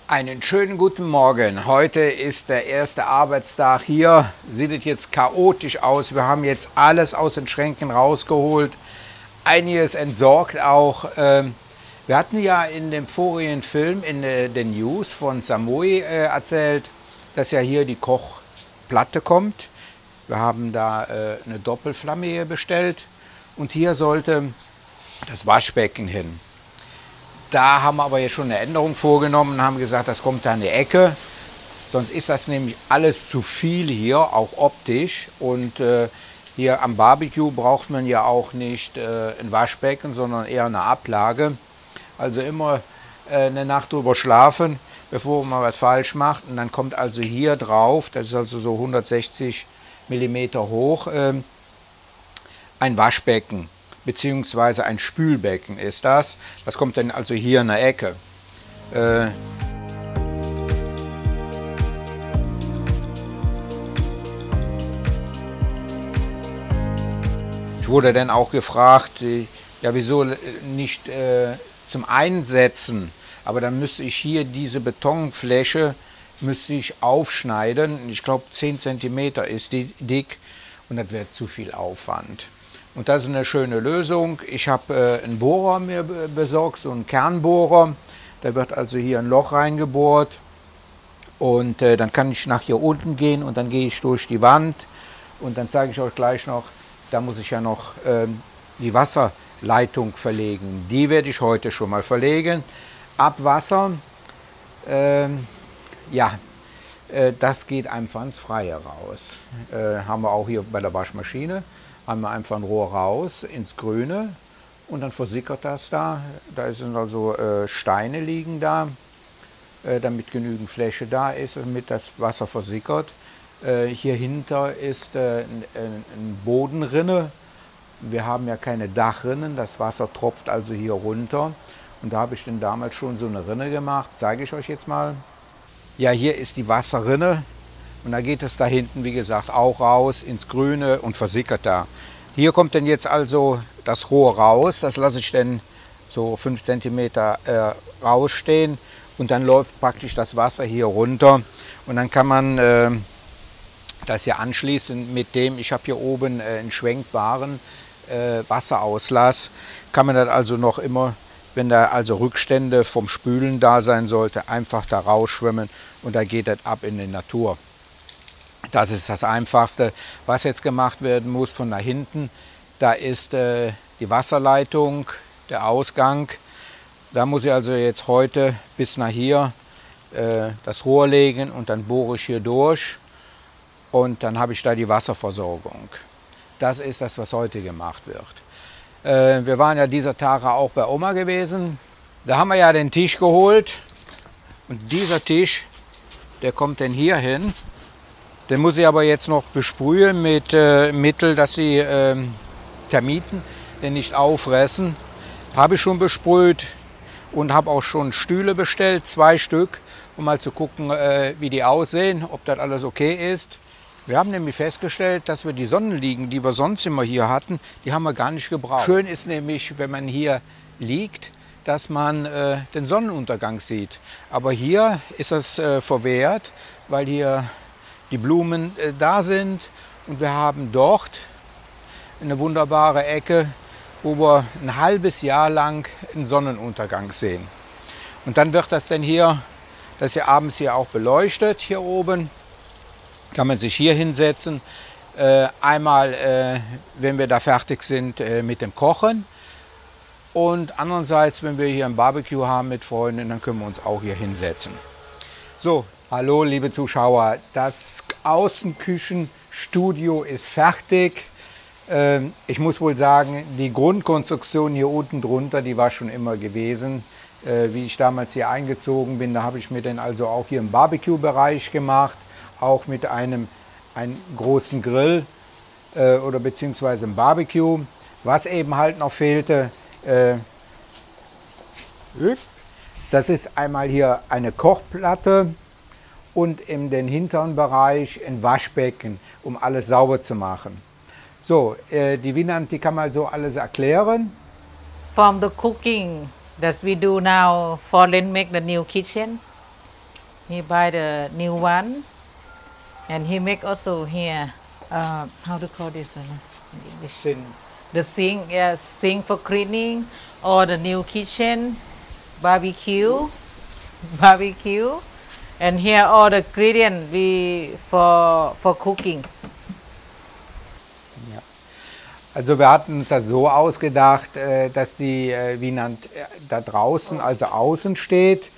Einen schönen guten Morgen. Heute ist der erste Arbeitstag hier. Sieht jetzt chaotisch aus. Wir haben jetzt alles aus den Schränken rausgeholt. Einiges entsorgt auch. Wir hatten ja in dem vorigen Film, in den News von Samui erzählt, dass ja hier die Kochplatte kommt. Wir haben da eine Doppelflamme hier bestellt. Und hier sollte das Waschbecken hin. Da haben wir aber jetzt schon eine Änderung vorgenommen und haben gesagt, das kommt da in die Ecke. Sonst ist das nämlich alles zu viel hier, auch optisch. Und hier am Barbecue braucht man ja auch nicht ein Waschbecken, sondern eher eine Ablage. Also immer eine Nacht drüber schlafen, bevor man was falsch macht. Und dann kommt also hier drauf, das ist also so 160 mm hoch, ein Waschbecken. Beziehungsweise ein Spülbecken ist das. Das kommt dann also hier in der Ecke. Ich wurde dann auch gefragt, ja wieso nicht zum Einsetzen, aber dann müsste ich hier diese Betonfläche müsste ich aufschneiden. Ich glaube 10 cm ist die dick und das wäre zu viel Aufwand. Und das ist eine schöne Lösung. Ich habe einen Bohrer mir besorgt, so einen Kernbohrer. Da wird also hier ein Loch reingebohrt. Und dann kann ich nach hier unten gehen und dann gehe ich durch die Wand. Und dann zeige ich euch gleich noch, da muss ich ja noch die Wasserleitung verlegen. Die werde ich heute schon mal verlegen. Abwasser, ja, das geht einfach ins Freie raus. Haben wir auch hier bei der Waschmaschine. Haben wir einfach ein Rohr raus ins Grüne und dann versickert das da. Da sind also Steine liegen da, damit genügend Fläche da ist, damit das Wasser versickert. Hier hinter ist eine Bodenrinne. Wir haben ja keine Dachrinnen, das Wasser tropft also hier runter. Und da habe ich dann damals schon so eine Rinne gemacht, zeige ich euch jetzt mal. Ja, hier ist die Wasserrinne. Und da geht es da hinten, wie gesagt, auch raus ins Grüne und versickert da. Hier kommt dann jetzt also das Rohr raus. Das lasse ich dann so 5 cm rausstehen. Und dann läuft praktisch das Wasser hier runter. Und dann kann man das hier anschließen mit dem, ich habe hier oben einen schwenkbaren Wasserauslass. Kann man das also noch immer, wenn da also Rückstände vom Spülen da sein sollte, einfach da rausschwimmen. Und da geht das ab in die Natur. Das ist das Einfachste, was jetzt gemacht werden muss von da hinten. Da ist die Wasserleitung, der Ausgang. Da muss ich also jetzt heute bis nach hier das Rohr legen und dann bohre ich hier durch und dann habe ich da die Wasserversorgung. Das ist das, was heute gemacht wird. Wir waren ja dieser Tage auch bei Oma gewesen. Da haben wir ja den Tisch geholt und dieser Tisch, der kommt dann hier hin. Den muss ich aber jetzt noch besprühen mit Mittel, dass die Termiten den nicht auffressen. Habe ich schon besprüht und habe auch schon Stühle bestellt, 2 Stück, um mal zu gucken, wie die aussehen, ob das alles okay ist. Wir haben nämlich festgestellt, dass wir die Sonnenliegen, die wir sonst immer hier hatten, die haben wir gar nicht gebraucht. Schön ist nämlich, wenn man hier liegt, dass man den Sonnenuntergang sieht. Aber hier ist das verwehrt, weil hier die Blumen da sind und wir haben dort eine wunderbare Ecke, wo wir ein halbes Jahr lang einen Sonnenuntergang sehen. Und dann wird das dann hier, das ist ja abends hier auch beleuchtet, hier oben, kann man sich hier hinsetzen. Einmal, wenn wir da fertig sind mit dem Kochen und andererseits, wenn wir hier ein Barbecue haben mit Freunden, dann können wir uns auch hier hinsetzen. So. Hallo liebe Zuschauer, das Außenküchenstudio ist fertig. Ich muss wohl sagen, die Grundkonstruktion hier unten drunter, die war schon immer gewesen. Wie ich damals hier eingezogen bin, da habe ich mir dann also auch hier im Barbecue-Bereich gemacht, auch mit einem großen Grill oder beziehungsweise im Barbecue. Was eben halt noch fehlte, das ist einmal hier eine Kochplatte. Und in den hinteren Bereich ein Waschbecken, um alles sauber zu machen. So, die Winand, die kann mal so alles erklären. From the cooking that we do now, Forlin make the new kitchen. He buy the new one, and he make also here. How to call this one in English? Sind The sink, yes, sink for cleaning, or the new kitchen, barbecue, barbecue, and here all the ingredient we for cooking. Ja. Also wir hatten uns das so ausgedacht, dass die Wienand da draußen, also außen steht,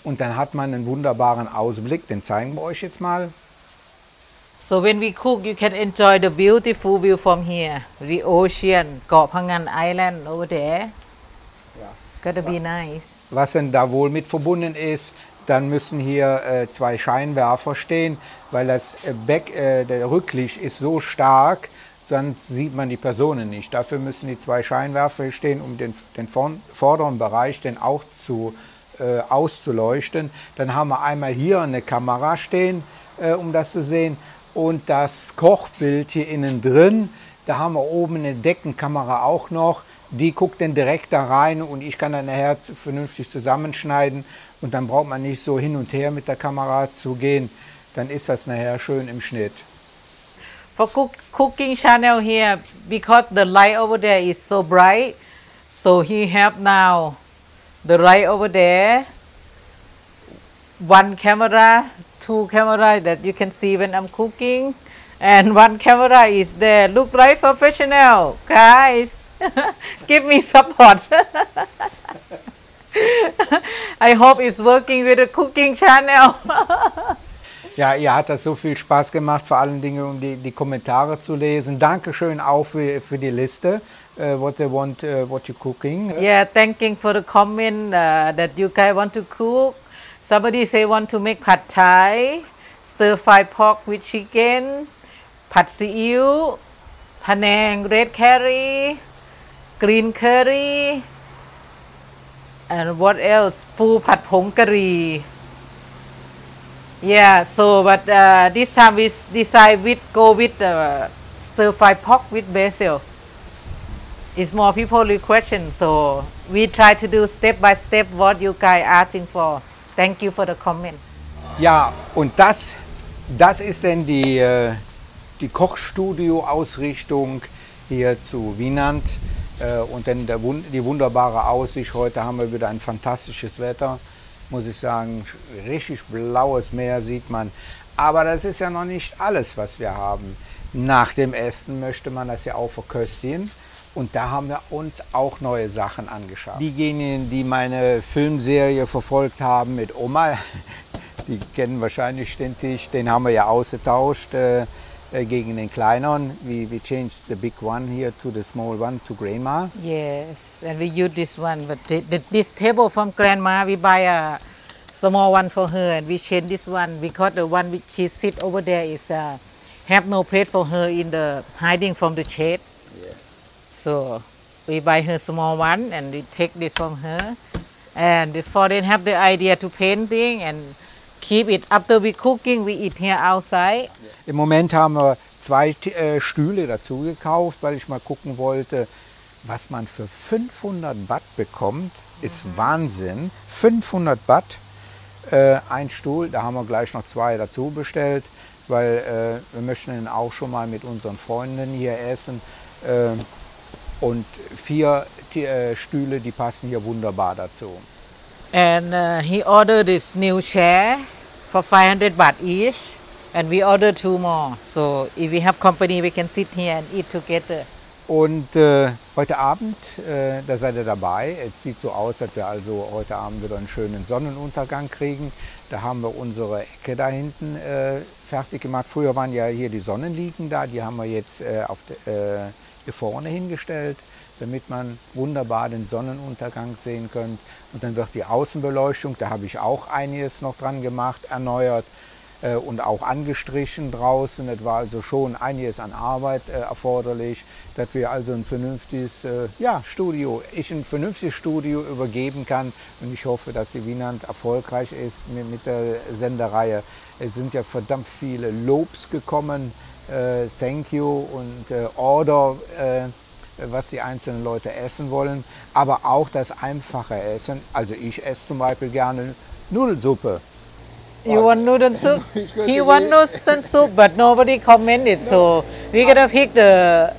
und dann hat man einen wunderbaren Ausblick, den zeigen wir euch jetzt mal. So when we cook, you can enjoy the beautiful view from here, the ocean, Koh Phangan Island over there. Ja. Gotta be nice. Was denn da wohl mit verbunden ist, dann müssen hier zwei Scheinwerfer stehen, weil das der Rücklicht ist so stark, sonst sieht man die Personen nicht. Dafür müssen die zwei Scheinwerfer hier stehen, um den vorderen Bereich auch auszuleuchten. Dann haben wir einmal hier eine Kamera stehen, um das zu sehen. Und das Kochbild hier innen drin, da haben wir oben eine Deckenkamera auch noch. Die guckt dann direkt da rein und ich kann dann nachher vernünftig zusammenschneiden. Und dann braucht man nicht so hin und her mit der Kamera zu gehen. Dann ist das nachher schön im Schnitt. For cooking channel here, because the light over there is so bright, so he have now the light over there, one camera, two camera that you can see when I'm cooking, and one camera is there. Look like professional, guys. Give me support. I hope it's working with the cooking channel. Ja, ihr hat das so viel Spaß gemacht, vor allen Dingen um die Kommentare zu lesen. Dankeschön auch für die Liste, what they want, what you're cooking. Yeah, thanking for the comment that you guys want to cook. Somebody say want to make pad thai, stir fry pork with chicken, pad see ew, panang red curry, green curry, and what else? Pu pad phong curry. Yeah, so but this time we decide go with stir fry pork with basil. It's more people requesting, so we try to do step by step what you guys asking for. Thank you for the comment. Ja, und das ist denn die Kochstudio-Ausrichtung hier zu Wienand. Und dann die wunderbare Aussicht. Heute haben wir wieder ein fantastisches Wetter, muss ich sagen. Richtig blaues Meer sieht man. Aber das ist ja noch nicht alles, was wir haben. Nach dem Essen möchte man das ja auch verköstigen. Und da haben wir uns auch neue Sachen angeschaut. Diejenigen, die meine Filmserie verfolgt haben mit Oma, die kennen wahrscheinlich den Tisch. Den haben wir ja ausgetauscht gegen den kleineren. We changed the big one here to the small one to grandma. Yes, and we use this one, but this table from grandma, we buy a small one for her, and we change this one because the one which she sit over there is have no place for her in the hiding from the shade. Yeah. So we buy her small one, and we take this from her. And before they have the idea to painting and keep it after we cooking, we eat here outside. Im Moment haben wir zwei Stühle dazu gekauft, weil ich mal gucken wollte, was man für 500 Baht bekommt. Ist Wahnsinn. 500 Baht, ein Stuhl. Da haben wir gleich noch zwei dazu bestellt, weil wir möchten dann auch schon mal mit unseren Freunden hier essen. Und 4 Stühle, die passen hier wunderbar dazu. And he ordered this new chair for 500 baht each, and we ordered 2 more. So if we have company, we can sit here and eat together. Und heute Abend, da seid ihr dabei. Es sieht so aus, dass wir also heute Abend wieder einen schönen Sonnenuntergang kriegen. Da haben wir unsere Ecke da hinten fertig gemacht. Früher waren ja hier die Sonnenliegen da, die haben wir jetzt hier vorne hingestellt, damit man wunderbar den Sonnenuntergang sehen könnt. Und dann wird die Außenbeleuchtung, da habe ich auch einiges noch dran gemacht, erneuert und auch angestrichen draußen. Das war also schon einiges an Arbeit erforderlich, dass wir also ein vernünftiges Studio übergeben kann. Und ich hoffe, dass die Wienand erfolgreich ist mit der Sendereihe. Es sind ja verdammt viele Lobs gekommen. Thank you und Order, was die einzelnen Leute essen wollen, aber auch das einfache Essen. Also ich esse zum Beispiel gerne Nudelsuppe. You want noodle soup? He want noodle soup, but nobody commented. So we're gonna pick the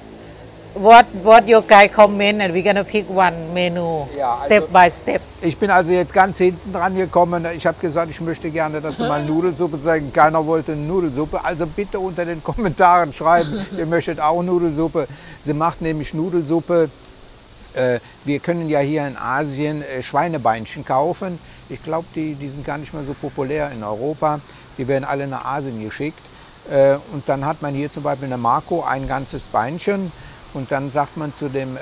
what your guy comment, and we're gonna pick one menu Ja, step also- by step. Ich bin also jetzt ganz hinten dran gekommen. Ich habe gesagt, ich möchte gerne, dass Sie mal Nudelsuppe sagen. Keiner wollte Nudelsuppe. Also bitte unter den Kommentaren schreiben, ihr möchtet auch Nudelsuppe. Sie macht nämlich Nudelsuppe. Wir können ja hier in Asien Schweinebeinchen kaufen. Ich glaube, die sind gar nicht mehr so populär in Europa. Die werden alle nach Asien geschickt. Und dann hat man hier zum Beispiel in der Marco ein ganzes Beinchen. Und dann sagt man zu dem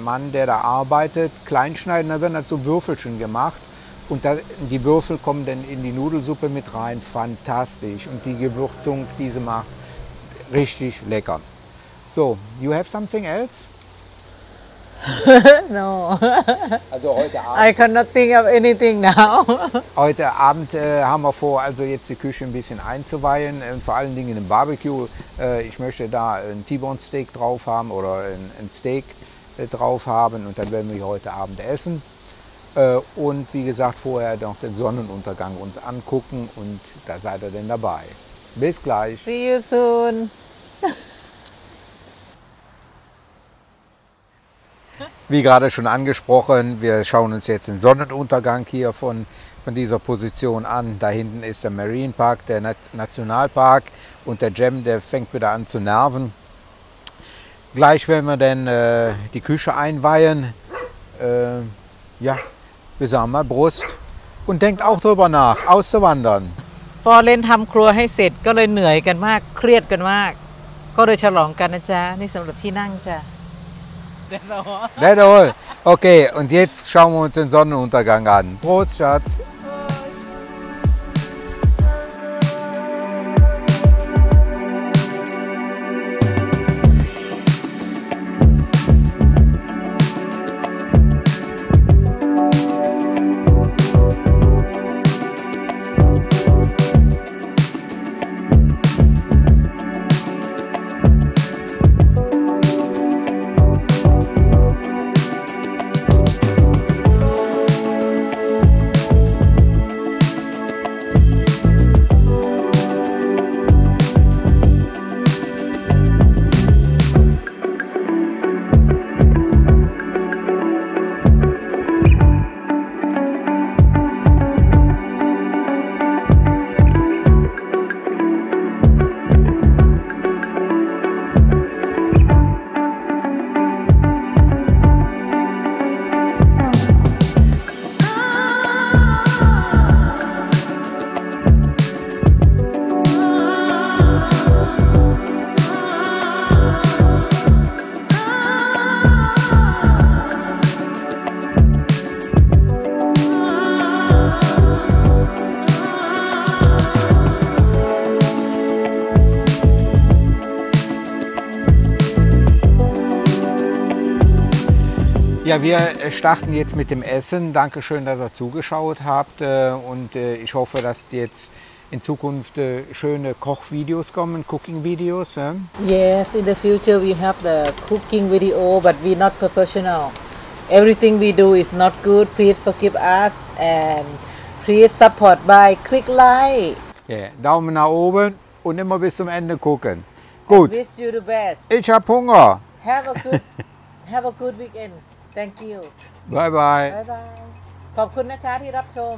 Mann, der da arbeitet, kleinschneiden, dann werden halt so Würfelchen gemacht. Und die Würfel kommen dann in die Nudelsuppe mit rein. Fantastisch. Und die Gewürzung, die sie macht, richtig lecker. So, you have something else? No, Also heute Abend. I cannot think of anything now. Heute Abend haben wir vor, also jetzt die Küche ein bisschen einzuweihen, vor allen Dingen im Barbecue. Ich möchte da ein T-Bone Steak drauf haben oder ein Steak drauf haben und dann werden wir heute Abend essen. Und wie gesagt, vorher noch den Sonnenuntergang uns angucken und da seid ihr denn dabei. Bis gleich. See you soon. Wie gerade schon angesprochen, wir schauen uns jetzt den Sonnenuntergang hier von dieser Position an. Da hinten ist der Marine Park, der Nationalpark und der Jem, der fängt wieder an zu nerven. Gleich werden wir dann die Küche einweihen. Ja, wir sagen mal Brust und denkt auch drüber nach, auszuwandern. พอเล่นทำครัวให้เสร็จก็เลยเหนื่อยกันมากเครียดกันมากก็เลยฉลองกันนะจ๊ะนี่สำหรับที่นั่งจ้ะ That's all. That's all. Okay, und jetzt schauen wir uns den Sonnenuntergang an. Prost, Schatz. Ja, wir starten jetzt mit dem Essen. Dankeschön, dass ihr zugeschaut habt und ich hoffe, dass jetzt in Zukunft schöne Kochvideos kommen, Cooking-Videos. Yes, in the future we have the cooking video, but we're not professional. Everything we do is not good. Please forgive us and please support by click like. Ja, Daumen nach oben und immer bis zum Ende gucken. Gut, Wish you the best. ich habe Hunger. Have a good weekend. Thank you. Bye bye. Bye bye. ขอบคุณนะคะที่รับชม